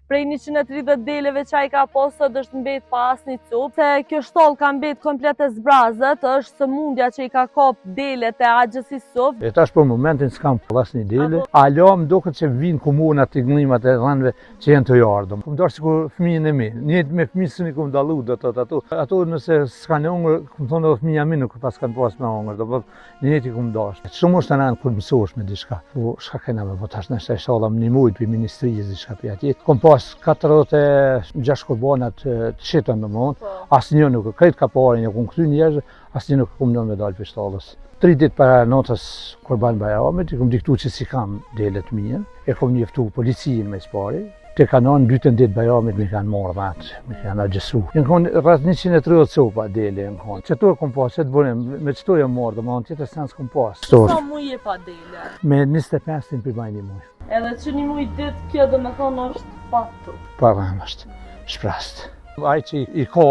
prej 130 deleve që ai ka posë është mbet pa asnjë copë, se kjo shtollë ka mbet komplet e zbrazët, është sëmundja që i ka kap delet e Axhësisë Softë. E tash për momentin s'kam asnjë dele. Alo më duket se vinë komunat e nglimat e dhënave që janë të jardhëm. Më dorë sikur fëmijën e mi. Njëjtë me fëmijën s'u kum dallu do të thotë ato. Ato nëse s'kanë hungër, kum thonë edhe fëmija mi nuk pas kanë pas me hungër, do të njëjtë kum dash. Shumë është anë kur mësohesh me diçka. Po çka kena me po tash nëse inshallah më nimojt për ministrisë diçka për atje. Kom pas 46 kurbanat të shitën domthon. Asnjë nuk krejt ka parë një kum këty njerëz, asnjë nuk kum lënë me dal për shtallës. 3 ditë para notës Kurban Bayramit, i kom diktu që si kam delet mija, e kom njeftu policinë me spari, te kanon 2 ditë Bayramit me kanë marrë vatë, me kanë agjesu. Në konë rrët 130 copa dele në konë. Qëtor kom pas, që të bërim, me qëtor e marrë, dhe ma në tjetër sens kom pas. Sa muje pa dele? Me 25 din për bajnë një muj. Edhe që një muj ditë kjo dhe me thonë është patu? Pa rëmë është, shprast. Aj që i ka,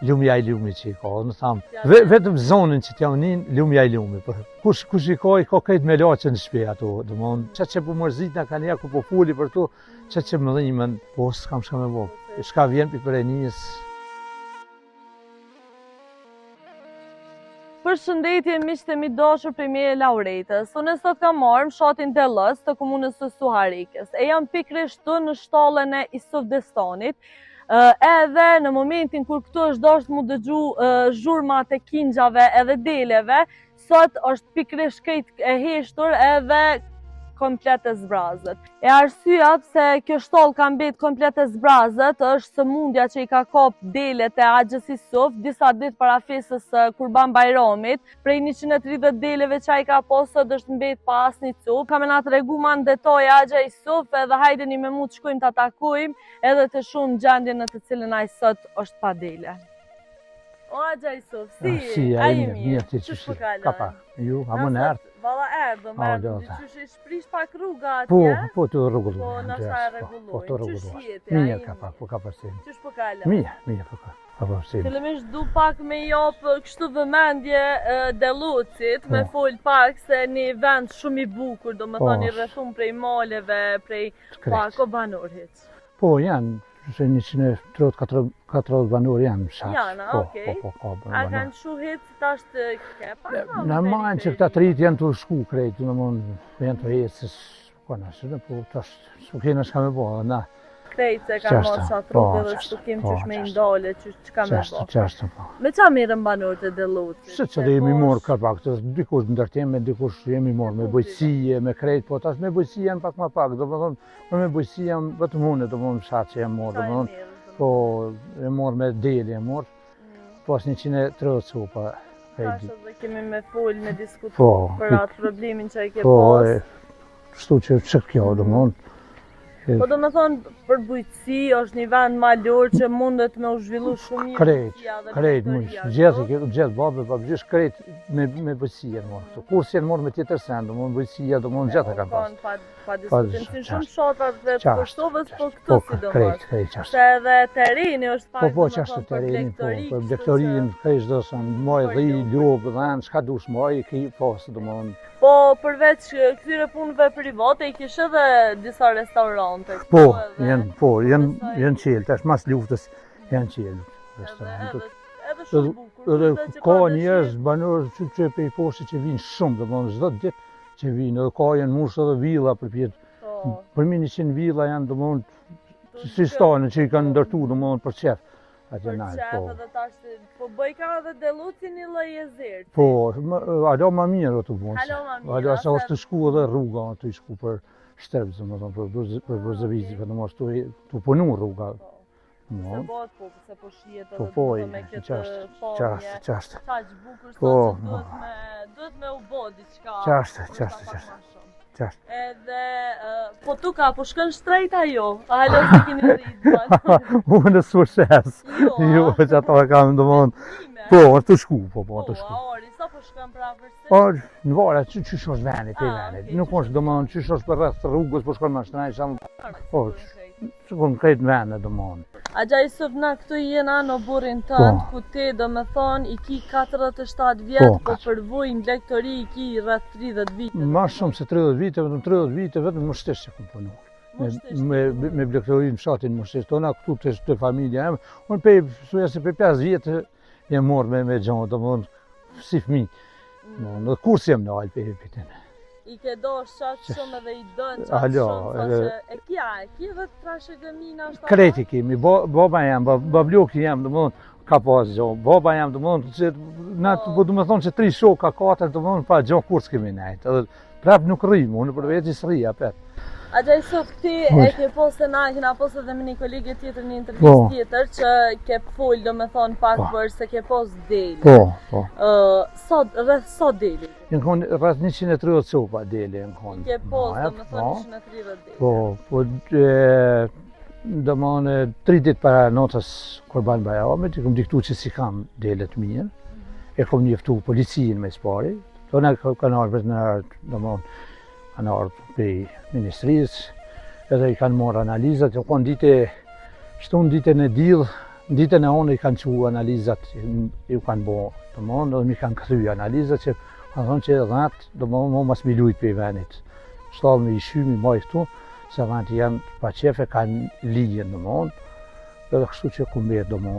lumja i lumi që i ka, në thamë, vetëm zonën që t'ja unin, lumja i lumi. Kush i ka krejt me laqë në shpe ato, dhe mon, që po mërzit nga ka njerë, ku po fuli për to, që më dhimen, po s'kam shka me bo, shka vjen për e njës. Përshëndetje miqtë e mi dashur prej meje Lauretës. Unë sot kam marrë fshatin Dellës të komunës së Suharikës. E jam pikërisht në shtallën e Isuf Destanit. Edhe në momentin kur këtu është dashur mu dëgju zhurmat e kingjave edhe deleve, sot është pikërisht krejt e heshtur edhe komplet e zbrazët. E arsyeja pse kjo shtollë ka mbet komplet e zbrazët është sëmundja që i ka kap delet e Axhësisë Softë disa ditë para festës Kurban Bayramit, prej 130 deleve që ai ka posë është mbet pa asnjë copë. Kam na tregu ma në detaje Axhësisë Softë edhe hajdeni me mu të shkojmë ta takojmë edhe të shohim gjendjen në të cilën ai sot është pa dele. O Axhësisë Softë, si? Ai mirë, ç'është po kalon? Kapa, ju, a më në ardhë? Valla erdhëm, qysh i shprish pak rruga atje? Po të rregulluar. Po nashta e rregullojmë. Po të rregulluar. Qysh jeti? Mirë ka pak, po ka përsin. Qysh po kalon? Mirë po ka. Ka përsin. Fillimisht du pak me jap kështu vëmendje Dellucit, me fol pak se një vend shumë i bukur, domethënë i rrethum prej maleve, prej pako banorëve. Po janë se 130-40 banor janë shatë. Janë, okej. A kanë shuhit tash të kepa? Në majnë që këta të rritë janë të shku krejtë, në mund janë të hecës, po tash s'u kena shka me bo, na. Krejtë se kanë mos qatë rrugë dhe s'u kim qysh me indale, qysh ka me bo. Qashtë, po. Me qa mirën banorët e Dellucit? Se që dhe jemi morë ka pak, dikush në ndërtime, dikush jemi morë me bojësie, me krejtë, po tash me bojësie janë pak ma pak, do më thonë, me bojësie janë vetëm une, do më shatë që janë morë, do më thonë, po e morë me deli e morë, pas 130 copa. Tash edhe kemi me full, me diskutu për atë problemin që e ke pas. Po, shtu që kjo, do më thonë. Po do me thonë, për bujqësi është një vend malor që mundet me u zhvillu shumë mirë. Krejt, gjithë babë, babëgjish krejt me bujqësia në morë. Kur si e në morë me tjetër sen, do më bujqësia, do më gjithë e kanë pas. Pa diskutim, si shumë shatat dhe të Kosovës, po këtu si do mos. Krejt, qashtë. Se edhe tereni është pak po qashtë tereni, për blektorin, krejt do sënë, moj dhi, ljubë, dhenë, shka dush moj, ki posë, do më. Po përveç këtyre punëve private, i kishë edhe disa restorante? Po, janë qelë, tash mas luftës janë qelë restorantët. Edhe shumë bukur. Edhe ka njerëz banorë që pe i poshtë që vinë shumë, do më çdo ditë që vinë, edhe ka janë mushë edhe villa për pjetë. Për mi 100 villa janë, do më si stane që i kanë ndërtu, do më për qef. Për qef edhe tash, po bëj ka edhe Delluci një lloj jezerti? Po, alo ma mirë o të bunë. Alo ma mirë. Alo sa është të shku edhe rruga, të i shku për shtërpë, zë më thonë, për vëzëvizit, për në mos të punu rruga. Se bëhet po, se po shijet edhe duke me këtë palje. Qashtë. Qaq bukur sot që duhet me u bo diqka. Qashtë. Edhe, po tuka, po shkën shtrejta jo? A halo se kini rritë? Unë s'u shes. Jo, që ato e kam ndëmonë. Po, është të shku, po, të shku. Po, Ori, sa po shkën pra vërse? Po, në vara, qysh është venit, Nuk është dëmonë, qysh është për rreth rrugës, po shkon ma shtrejt, po, që kënë krejt venit dëmonë. Axhësisë Softë na këtu jena në burin tënd, ku te do me thonë i ki 47 vjetë, po përvoj në lektori i ki rreth 30 vite. Ma shumë se 30 vite, vetëm 30 vite, vetëm më shtesh që këmë punu. me blektorin fshatin Mushtes tona, këtu të familja em. Unë pe 5 vjetë jem morë me gjonë, do më si fmi. Në kurs jem në alë për pitin. I ke dosh qatë shumë edhe i dënë qatë shumë, e kja dhe të trashe gëmina është? Kreti kemi, baba jam, babluki jam, do më thonë, ka pas gjonë. Baba jam, do më thonë, do më thonë që 3 shoka, 4, do më thonë, pa gjonë kurs kemi nejtë. Prap nuk rrimë, unë për vetë i së rria, pet. A Gjajsuf, ti e ke posë na, kena posë edhe me një kolege tjetër, një intervjist tjetër, që ke full, do me thonë pak për se ke posë deli. Rreth sot deli? Në konë rreth 130 copa deli në konë. Ke posë, do me thonë 130 deli? Po, do më në 3 ditë para notës Kurban Bayramit, i kom diktu që si kam delet mirë, e kom njeftu policinë me spari, tonë kanë ardhur në do më kanë ardhur për ministrisë, edhe i kanë morë analizat, jo konë ditën e dillë, ditën e onë i kanë që analizat, ju kanë bo, do më dhe mi kanë këthy analizat, që kanë thonë që dhatë, do më mas mi lujt për venit. Shtallë me i shymi maj këtu, se dhatë janë pa qefe, kanë ligjen do më edhe kështu që kumbet do më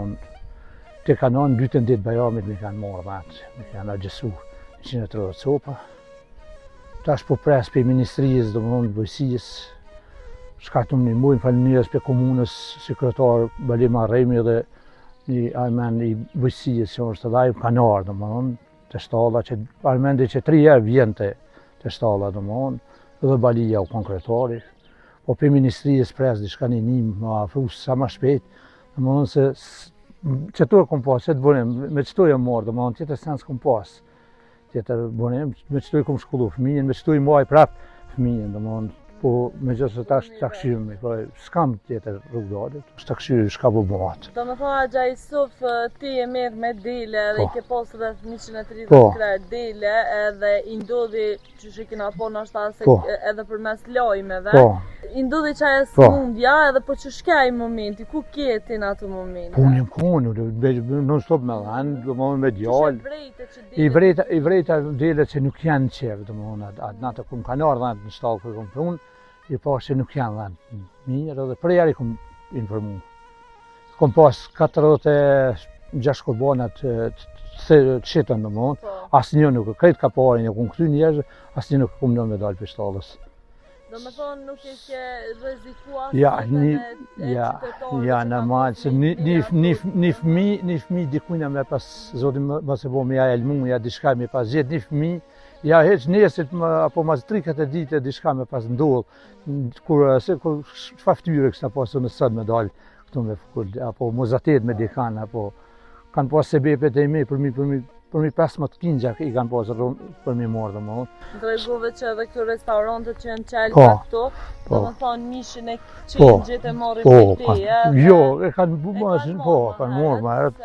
të kanë onë dytën ditë Bayramit mi kanë morë dhatë, mi kanë agjesu 130 copa. Tash po pres për ministrijës, do më thonë, bëjësijës, shkatëm një mujnë falimnirës për komunës, sekretar Balima Remi dhe një armen i bëjësijës që është edhe kanë ardhur, do më thonë, të shtalla, që armen dhe që 3 herë vjen të shtalla, do më thonë, edhe Balia u konkretari. Po për ministrijës pres dhe shka një më afrus sa ma shpejt, do më thonë se qëto e kom pas, që të bënim, me qëto e morë, do më thonë, tjetër sens kom pas. Tjetër bënim, me qëto i kom shkollu fëmijën, me qëto i muaj prap fëmijën, do më po me gjithë se tash të këshymi, po s'kam tjetër rrugdalit, s'të këshyri shka po bëhat. Do më thonë, Gjajsuf, ti e merë me dele dhe i ke posë rreth 130 krerë dele edhe i ndodhi, që që kina po në ashtë edhe për mes lojmeve, i ndodhi që aje smundja edhe po që shka i momenti, ku kjeti në atë momenti? Po një konu, non stop me dhanë, do më me djallë, i vrejta dele që nuk janë qevë, do më atë natë kum kanë ardhë në shtallë kërë kom prunë, i pas që nuk janë dhanë mirë edhe për jari kom informu. Kom pas 46 korbanat të qitën në mund, asë një nuk, krejt ka parin e kom këty njerëzë, asë një nuk kom në medalë për shtallës. Do me thonë nuk e ke rezikua Ja, normal, se një fmi dikujna me pas, zotin më se bo me ja elmu, ja dishka me pas gjithë, një fmi, ja heq nesit, apo mas 3-4 dite dishka me pas ndollë, kur shfaftyre kësa pasë në sëtë me dalë këtu me fukull, apo mozatet me dikan, apo kanë pas sebepet e mi për mi 15 kinja i kanë pasë për mi morë dhe më. Në të regove që edhe këtu restaurantët që janë qelë për këtu, do më thonë mishin e qenjit e morin për ti, Jo, e kanë bumasin, kanë morë ma erët,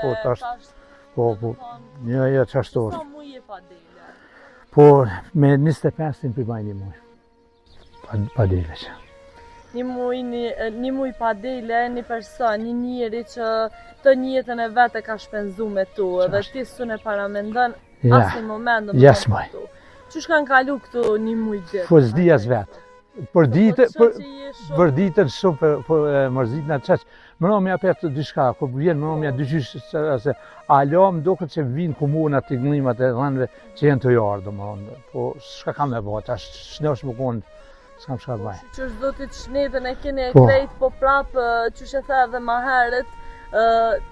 një qashtor. Sa mu je pa dele? Po, me 25 për bajnë një muj, pa dele që. Një muj pa dele, një person, një njeri që të njëtën e vete ka shpenzu me tu, edhe ti sune paramendon asë një moment dhe me tu. Qysh kanë kalu këtu një muj ditë? Po s'dija s'vetë. Për ditën shumë për mërzit në qeq. Më në me apet dyshka, kur vjen më në me dyqysh se alo më do këtë që vinë komunat të gëndimat e dhanëve që jenë të jarë, po shka kam me bëhet, shnesh më konë, s'kam shka baj. Qysh do t'i të shnetën e kene e krejt, po prapë, qysh e the edhe ma herët,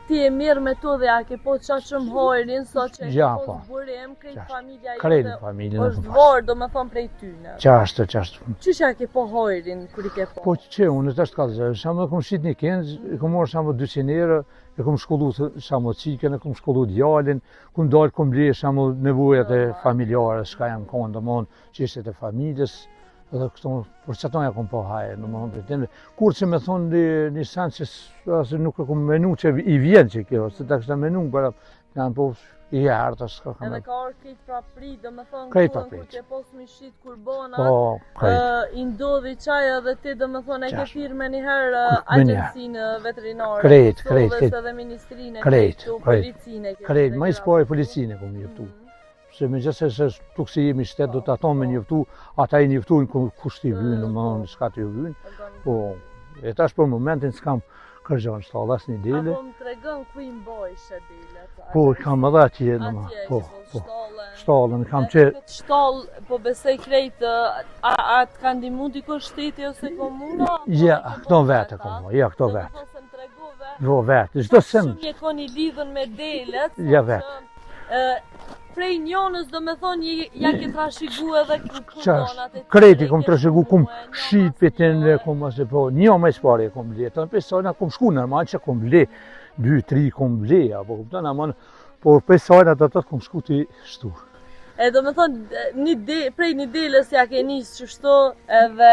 ti e mirë me tu dhe a ke po qa shumë hojrin, so që e ke po zburim, krejt familja është dvorë, do me thonë prej tyne. Qashtë. Qysh a ke po hojrin, kër i ke po? Po që unë të ashtë kalë, shamë e kom shqit një këndë, e kom morë shamë 200 euro, e kom shkollu shamë qikën, e kom shkollu djallin, kom dalë kom ble shamë nevojat e familjare, shka janë konë, do më thonë qishtet e familjes, edhe këto, për që tonë ja kom po hajë, në më thonë për temë. Kur që me thonë një sen që nuk e kom menu që i vjen që kjo, se ta kështë menu, bara janë po i hartë, s'ka kam. Edhe ka orë krejt pra prit, do me thonë kur që posë mi shqit kurbona, i ndodhi qaj edhe ti do me thonë e ke firë me njëherë agensinë veterinare, krejt, edhe ministrinë, krejt, policinë. krejt, ma i spoj policinë kom jeftu. se me gjithse se tuk si jemi shtet, do të ato me njëftu, ata i njëftujnë kush t'i vynë, në më në shka t'i vynë. Po, e tash për momentin s'kam kërgjon shtallë, as një dele. Apo më tregon ku i mbojshë delet? Po, kam edhe atje, në më, po, shtallën, kam që... Shtallë, po besoj krejtë, a të kanë dimu diko shteti ose komuna? Ja, këto vete komo, ja, këto vete. Jo, vete, çdo sen. Shumë je koni lidhën me delet. Ja, vete. Prej njonës do me thonë ja ke trashigu edhe kundonat e kreti kom trashigu, kom shqit për të në, kom asë po, një me s'pare kom ble, të në pesajna kom shku normal që kom ble, 2-3 kom ble, apo kupton, amon, por pesajna të tëtë kom shku të shtur. E do me thonë, prej një delës ja ke njësë qështu edhe...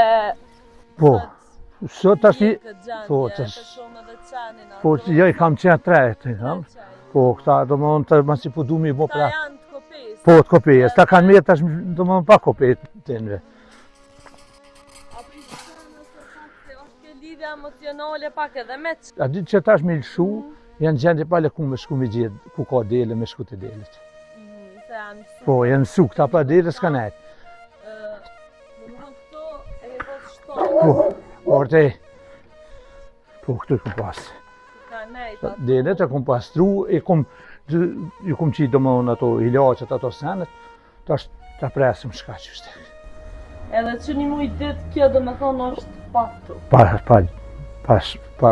Po, sot tash një... Po, po, ja i kam qenë 3, po, këta do më thonë të masi po du mi bo pra... Po, të kopejës, ta kanë mirë tash do më pa kopejë të nëve. A për i shkërën nëse se është ke lidhja emocionale pak edhe me që? A ditë që tash me lëshu, janë gjendje pale ku me shku me gjithë, ku ka dele, me shku të delet. Po, janë su, këta pa dele s'ka nejtë. Në më këto e ke posë shtonë? Po, orte, po, këtu i kom pasë. Ka nejtë? Delet e kom pastru, ju kom qitë do më në ato ilaqët, ato senet, tash të presim shka që shtek. Edhe që një mujtë ditë kjo do me thonë është patu? Pa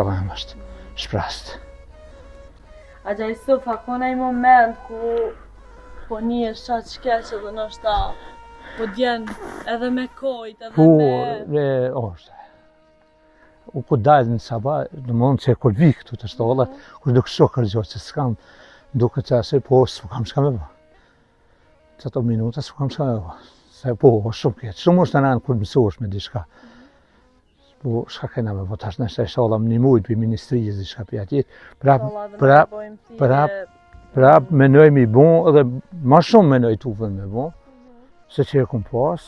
vëmë është shprast. A gjaj Sofa, kona i moment ku po një është qatë shkeqë dhe nështë ta po djenë edhe me kojt, edhe me... Po, është. U ku dalë në sabah, do më thonë që e kur vi këtu të shtallat, kur do kësho kërgjohë që s'kam, duke që asë, po, s'kam shka me ba. Që ato minuta s'kam shka me ba. Se po, shumë ketë. Shumë është të nënë kur mësosh me diçka. Po, shka kena me ba, tash nështë e shallam një mujtë për ministrijës diçka për atjetë. Prap, menoj mi bon, edhe ma shumë menoj tufën me bon, se që e kom pas,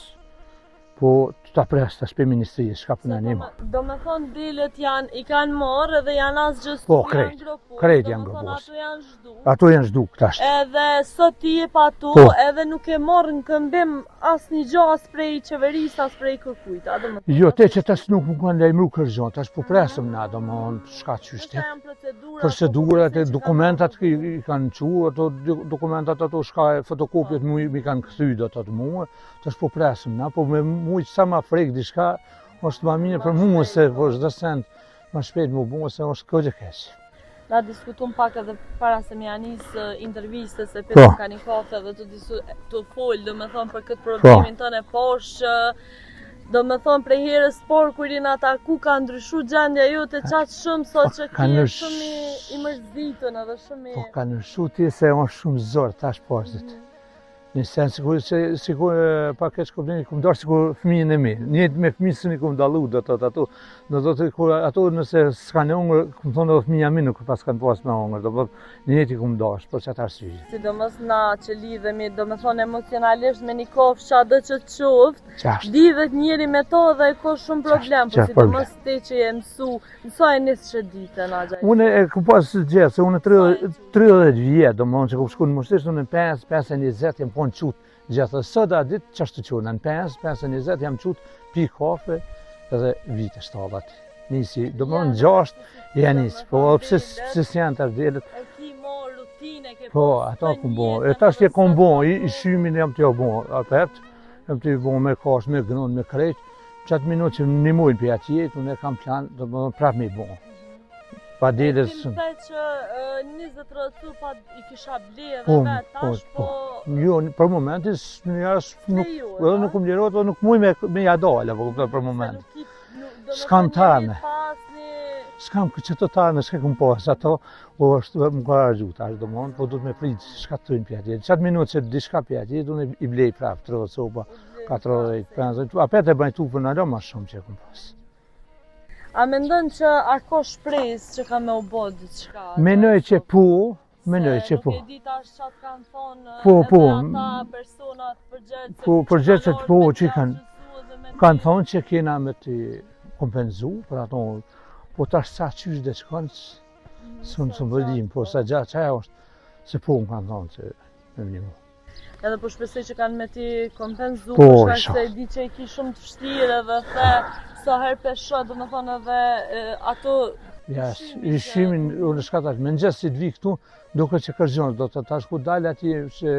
po, ta pres të shpe ministrijës, shka për në njëma. Do me thonë delet i kanë marrë edhe janë asë gjëstu, po, krejt janë gropos. Ato janë zhdu. Ato janë zhdu këtasht. Edhe sot ti je pa tu, edhe nuk e marrë në këmbim asë një gjo, asë prej qeverisë, asë prej kërkujta. Jo, te që tas nuk më kanë lejmru kërgjon, tas po presëm na, do më onë shka qyshte. Procedurat e dokumentat i kanë qu, ato dokumentat ato shka fotokopjet mi kanë këthy do të të muë, tas po presëm na, po me mujtë sa ma frek diçka, është ma mirë për mu se është dhe send ma shpejt mu bu se është këtë keqë. Na diskutum pak edhe para se me janisë intervistës e për ka një kafe dhe të folë, do me thonë për këtë problemin tënë e poshë, do me thonë prej herës por kur i në ataku ka ndryshu gjendja ju të qatë shumë sot që kje shumë i mërzitën edhe shumë i... Po ka ndryshu ti se është shumë zorë tash poshtë. Në sen, sikur pa keq problemi, kom darë sikur fëmijën e mi. Njëtë me fëmijë së një kom dalu, do të ato. Do të ato nëse s'kanë hongër, kom thonë edhe fëmija mi nuk pas kanë pas me hongër. Do të njëti kom darë, për që atë arsye. Sidomos na që lidhemi, do me thonë emocionalisht me një kofë qa dhe që të qoftë, lidhet njëri me to dhe e ko shumë problem, po sidomos te që je mësoj njësë që dite na gjajtë. Unë e kom pasë gjithë, se unë 30 vjetë, do më që kom shku në mështisht, unë në 5-20 jem konë qutë gjithë. Sot a ditë qashtë të qunë, në 5-20 jam qutë pi kafe edhe vite shtallat. Nisi, do më në 6 janë nisi, po pëse s'janë të ardhelet. E ki morë rutine, ke po, ata kom bo, e ta shtë kom bo, i shymin jam të jo bo, apet, jam të jo bo me kash, me gënon, me krejt, qatë minutë që një mujnë për atë jetë, unë e kam plan, do më prap me i bo. Pa deles... Ti më thej që 20 rëcu pa i kisha ble edhe vetë tash, po... Jo, për momentin, edhe nuk më lirot, edhe nuk muj me jadale, për momentin. S'kam tane. S'kam që të tane, s'ke këm pas, ato, është më ka argjut, ashtë do mënë, po du të me pritë, shka të tojnë për atë jetë. Qatë minutë që di shka për atë jetë, unë i blej prapë, 30 sopa, 40, 50, apet e bajtu për në alo ma shumë që këm pas. A mendon që a ka shpresë që ka me u bo diçka? Menoj që po, menoj që po. Nuk e di tash qatë kanë thonë edhe ata personat përgjithë. Po, përgjithë po që kanë thonë që kena me të kompenzu, për ato, po tash sa qysh dhe që kanë, së më vëllim, po sa gjatë qaja është, se po më kanë thonë që me më një mu. edhe po shpresoj që kanë me ti kompenzu, Po, për shkak isha. se e di që e ki shumë të vështirë edhe the sa herë pesho, domethënë edhe ato Ja, ishimin, unë shkatat, me nxes si të vi këtu, duke që kërgjon, do të tash ku dalë atje që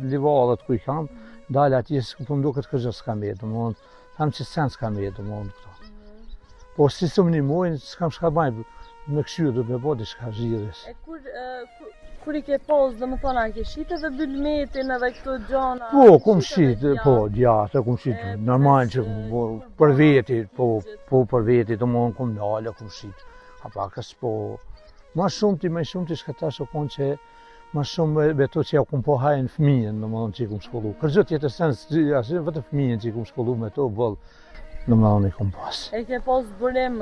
livallet ku i kam, dalë atje, po më duke të kërgjon s'kam jetë, do më thamë që sen s'kam jetë, do më këtu. Po si së më një mojnë, s'kam shka bajnë, me këshyrë do të me bodi shka zhjidhës. E kur i ke posë, domethënë a ke shite dhe bylmetin edhe këto gjona? Po, kum shqitë, po, djatë, kum shqitë, normal që për veti, po për veti, do më kum nalë, kum shqitë. A pakës, po, ma shumë ti shka ta shokon që ma shumë me to që ja kum po hajnë fëmijën, do më që i kum shkollu. Kërgjët jetë sens, asë vetë fëmijën që i kum shkollu me to, bëllë, do më i kum pas. E ke pas burim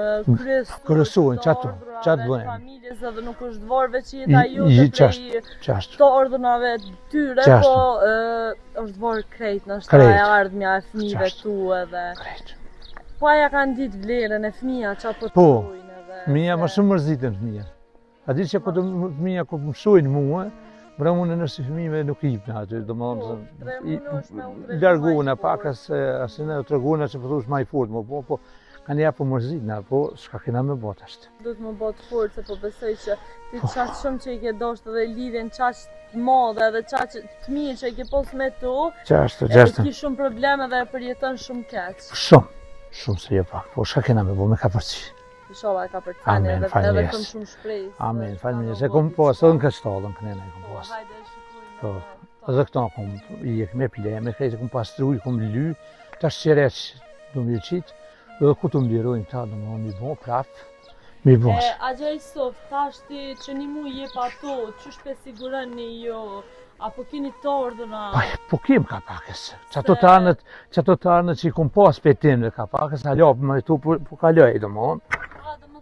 Kryesojnë, qatë bëjmë. Familjes edhe nuk është dvorve që jeta ju të prej Qashtë. të ordonave tyre, po është dvorë krejt në shtaj ardhmja e fëmijëve tu edhe. Po aja kanë ditë vlerën e fëmija që apo të thujnë edhe. Fëmija më shumë mërzitën fëmija. A di që po të fëmija ku mësojnë mua, bra unë nërsi fëmijëve nuk i jipna aty, do më larguna pak asë ne të reguna që përthush ma i fort, po kanë ja po mërzitna, po shka kena me bot ashtë. Do të më botë fort, se po besoj që ti qaqë shumë që i ke doshtë edhe lidhjen qaqë modhe edhe qaqë të mirë që i ke posë me tu, e ki shumë probleme dhe e përjeton shumë keq. Shumë se je pak, po shka kena me bo, me ka përci. Inshallah ka përcani edhe këm shumë shprejs. Amen, falminjes. Se kom posë, edhe në këtë shtallën kënena i kom posë. Po, edhe këta kom i e me pleme, krejtë kom pastruj, kom ly, tash qereq du më qitë, edhe ku të mbirojnë ta, do më mi bo, prapë, mi bo. A gjaj sof, tash ti që një mu je pa to, që shpe sigurën një jo, apo kini të ordëna? Po kim ka pakës, që ato të arnët që i kom pas për tim dhe ka pakës, halopë më tu po kaloj, do më onë.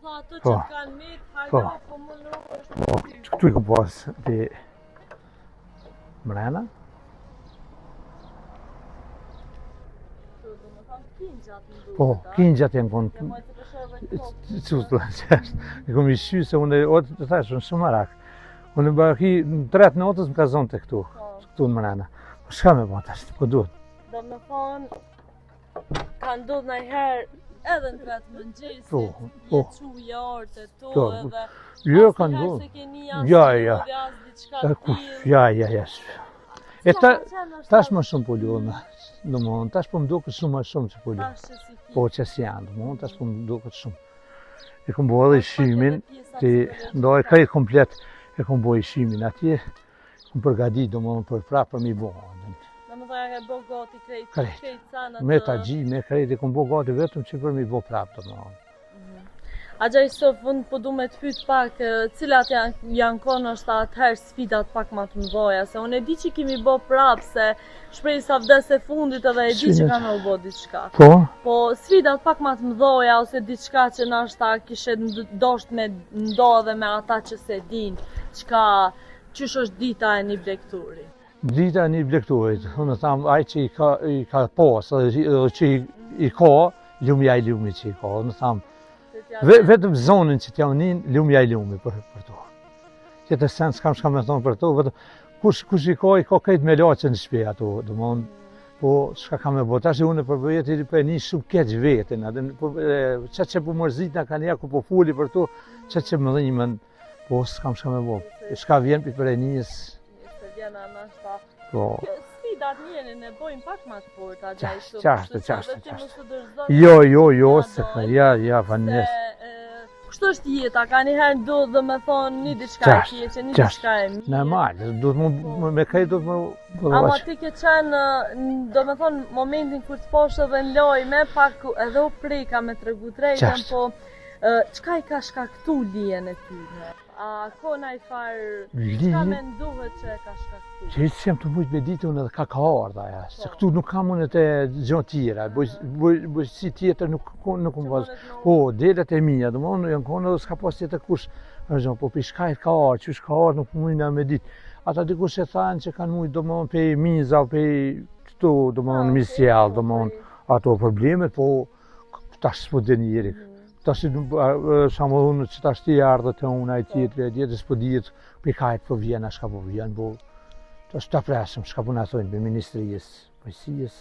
Ato që kanë mitë, hajdo, po më nuk është... Po, këtu i kom pas të mrena. Po, kingjat e në konë... Qështë, i kom i shy se unë, të thashë, unë shumë marak. Unë bërki, në 3 notës më ka zonë të këtu në mrena. Po, shka me bëtë ashtë, po duhet. Do me thonë, ka ndodhë në herë, edhe në vetë mëngjesit, jetu jartë e to edhe... Jo, ka ndodhë. Ja. E tash më shumë po ljohë, tash po më duket shumë më shumë që po ljohë. Po që si janë, tash po më duket shumë. E kom bo edhe i shimin, ndoj krejt komplet, e kom bo i shimin atje, kom përgadit për prapë për mi bo. Në më thoja ke bo gati krejt sanët... Me ta gji, me krejt, e kom bo gati vetëm që për mi bo prapë të më. A gjaj sof, unë po du me të pyt pak, cilat janë konë është atëherë sfidat pak ma të mdoja, se unë e di që kimi bo prapë, se shprej sa vdes e fundit edhe e di që ka me u bo diçka. Po sfidat pak ma të mdoja, ose diçka që në është ta kishe dosht me ndodhe me ata që se din, qysh është dita e një blekturi. Dita e një blekturit, unë thamë, aj që i ka posë, edhe që i ka, lumja i lumi që i ka, unë thamë, vetëm zonën që t'ja unin, lumja i lumi për to. Që të sen s'kam shka me thonë për to, vetëm kush i ka krejt me laqën në shpe ato, do më unë, po shka ka me bota, që unë për vjetë i për një shumë keq vetën, që që po mërzitna ka nja ku po fuli për to, që më dhimën, po s'kam shka me bota, shka vjen për e njës. Sfidat njerin e bojnë pak ma të forta, qashtë. Jo, se ka, ja, fanjes. Kështë është jeta, ka njëherë ndodhë dhe me thonë një diçka e kjeqe, një diçka e mirë. Normal, me kaj do të më... Ama ti ke qenë, do me thonë, momentin kur të poshë dhe në lojme, pak edhe u preka me të regu drejten, po qka i ka shkaktu lijen e tyne? A kona i farë, qka me nduhet që e ka shkaktu? Që i që jem të mujtë me ditë unë edhe ka ardha, se këtu nuk kam unë të gjonë tjera, bëjësi tjetër nuk më vazhë. Po, delet e mija, dhe më unë janë kone edhe s'ka pas tjetër kush, po për shkajt ka ardhë, qysh ka ardhë nuk mujna me ditë. Ata dikush e thanë që kanë mujtë, dhe më unë, pej miza, pej këtu, dhe më unë, misjel, dhe më unë, ato problemet, po, tash s'po dhe njeri. Tash shamë unë që tash ti ardhë të unë, a i tjetëri, s'po dhjetë, për kajtë po vjen, a shka po vjen, po të shtapresëm, shka puna thojnë për Ministrisë Bujqësisë,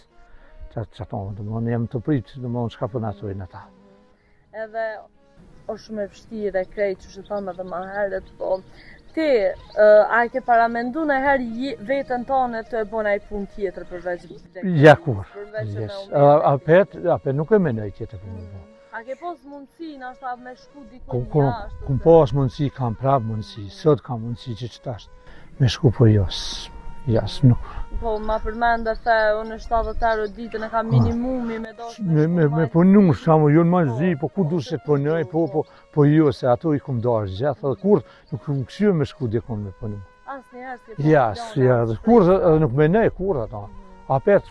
që tonë, domthonë jam të pritë, domthonë shka puna thojnë ata. Edhe është shumë e vështirë e krejt që thamë edhe më herët, po ti a ke paramendu në herë vetën tonë të e bona i punë tjetër përveç Ja kur, apet nuk e menoj tjetër punë. A ke pos mundësi në ashtë me shku dikun jashtë? Kum pos mundësi, kam prap mundësi, sot kam mundësi që qëtasht me shku po jas nuk. Po ma përmendër se unë 70 ditën e kam minimumi me doshë me punu, shamu, jo në ma zi, po ku du se të punoj, po jo, se ato i kum darë gjithë, dhe kur nuk kum këshio me shku dikun me punu. Asë kur nuk menoj, kur ata. Apet,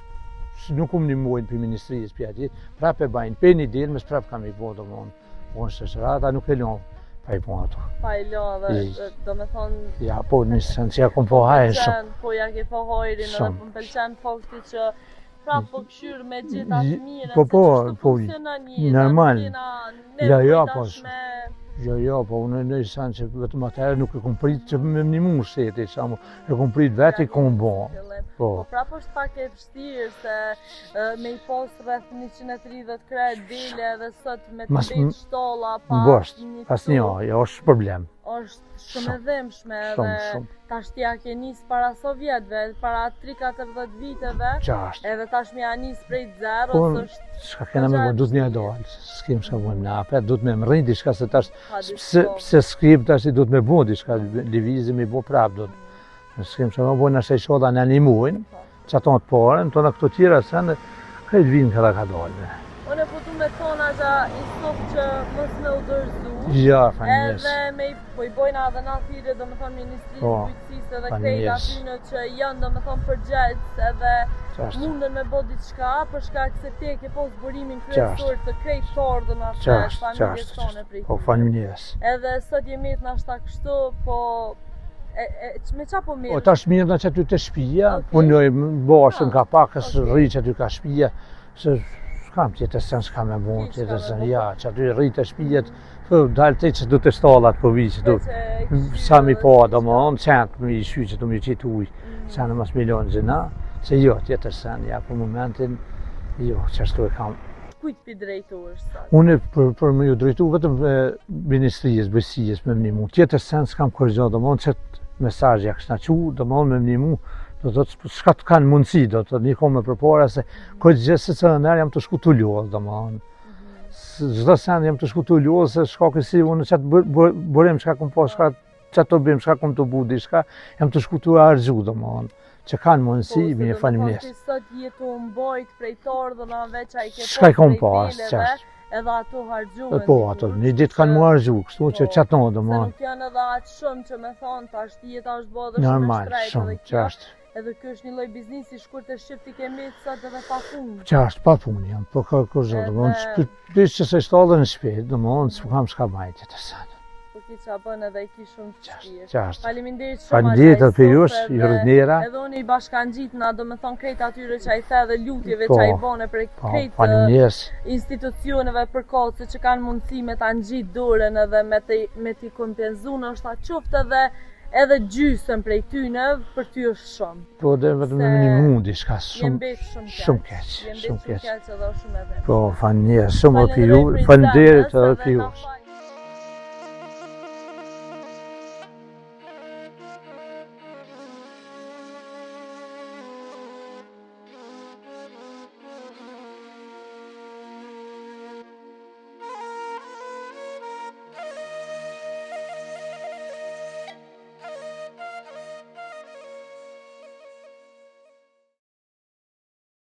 nuk kum një mojnë për Ministrisë për atit, prap e bajnë, për një dilë, mes prap kam i bo, do më shëshërata, nuk e lonë. Pa i po ato. Pa i lo dhe do me thonë... Ja, po nisën që ja kom po hajë shumë. Po ja ke po hojrin edhe më pëlqen fakti që prap po këshyrë me gjithë atë mire, se që funksionon një normal. Ja, po unë në sanë që vetëm atëherë nuk e kom prit që me mnimu shteti, e kom prit vetë i kom bo. Po prap është pak e vështirë se me i pos rreth 130 krejt dile dhe sot me të bejt shtolla pas një jo është problem. është shumë e dhemshme edhe tash t'ja ke nis para Sovjetëve, para 3-40 viteve, edhe tash m'ja nis prej zero, s'ka kena me bojnë, du t'mja dojnë, s'kem shka bojnë në apet, du t'me më rrinë diçka se tash, pse s'kim tash i du t'me bojnë diçka, divizim i bojnë prap, s'kem shka bojnë në shej shoda në animujnë, që ato të porën, të në këto tjera sen, krejt vinë këta ka dojnë. Unë e putu me tona që i stop që mos me u dërzu, edhe me i bojna edhe në atyre, do me thonë Ministrisë Bujqësisë edhe krejt atyre që janë, do me thonë përgjegjës edhe mundën me bo diçka, përshka se te ke pos burimin kryesor të krejt tordën atë familjes tonë prej Po, familjes. Edhe sot jemi të nashta kështu, po me qa po mirë? O tash mirë në që aty të shpija, punoj bashën ka pakës, rri që aty ka shpija, se kam tjetër sen s'ka me bon, tjetër sen, ja, që aty rritë e shpijet, dalë të që du të stallat po vi që du, sa mi po, do më onë, qenë mi shy që du mi qitë ujë, qenë mas milion zina, se jo, tjetër sen, ja, për momentin, jo, që ashtu e kam. Kujt pi drejtu është sa? Unë për më ju drejtu vetëm Ministrisë Bujqësisë me mnimu, tjetër sen s'kam kërgjo, do më onë qëtë mesazh ja kështë në qu, do më onë me mnimu, do të thotë s'ka të kanë mundësi, do të një kohë me përpara se këtë gjithë se që nërë jam të shku të ljohë, do më anë. Gjdo sen jam të shku të ljohë, se shka kësi unë qatë bërim shka kom po, qatë të bim shka kom të budi shka, jam të shku të argju, do më anë. Që kanë mundësi, mi e falimnes. Po, se do të thotë sot jetu mbojt prej tordhënave që a i ke shka i kom pas, edhe ato hargjuhen. Po, ato, një ditë kanë mu hargju, kështu që qatë në, do më anë. Se nuk janë edhe atë shumë që me thonë, ta është jeta është bodë shumë shtrejt edhe kjo. Edhe kjo është një lloj biznisi shkurt e shqipti kemi sot edhe pa punë. Qashtë, pa punë jam, po ka kërëzë, do më në që se shtallën në shpet, do më në s'pu kam shka bajtje të sanë. Po ki qa bënë edhe i ki shumë të shpirë. Qashtë. Faleminderit shumë Faleminderit edhe për jush, i rëdnera. Edhe unë i bashkan gjitna, do më thonë krejt atyre që a i the dhe lutjeve që a i bone për krejt institucioneve për kodë që kanë mundësi me ta në gjitë dorën edhe me t'i kompenzu në është ta qoftë edhe gjysën prej tyne, për ty është shumë. Po, dhe vetëm me minimu diçka shumë keq. Shumë keq edhe shumë edhe. Po, falenderoj shumë për ju, falenderit edhe për ju.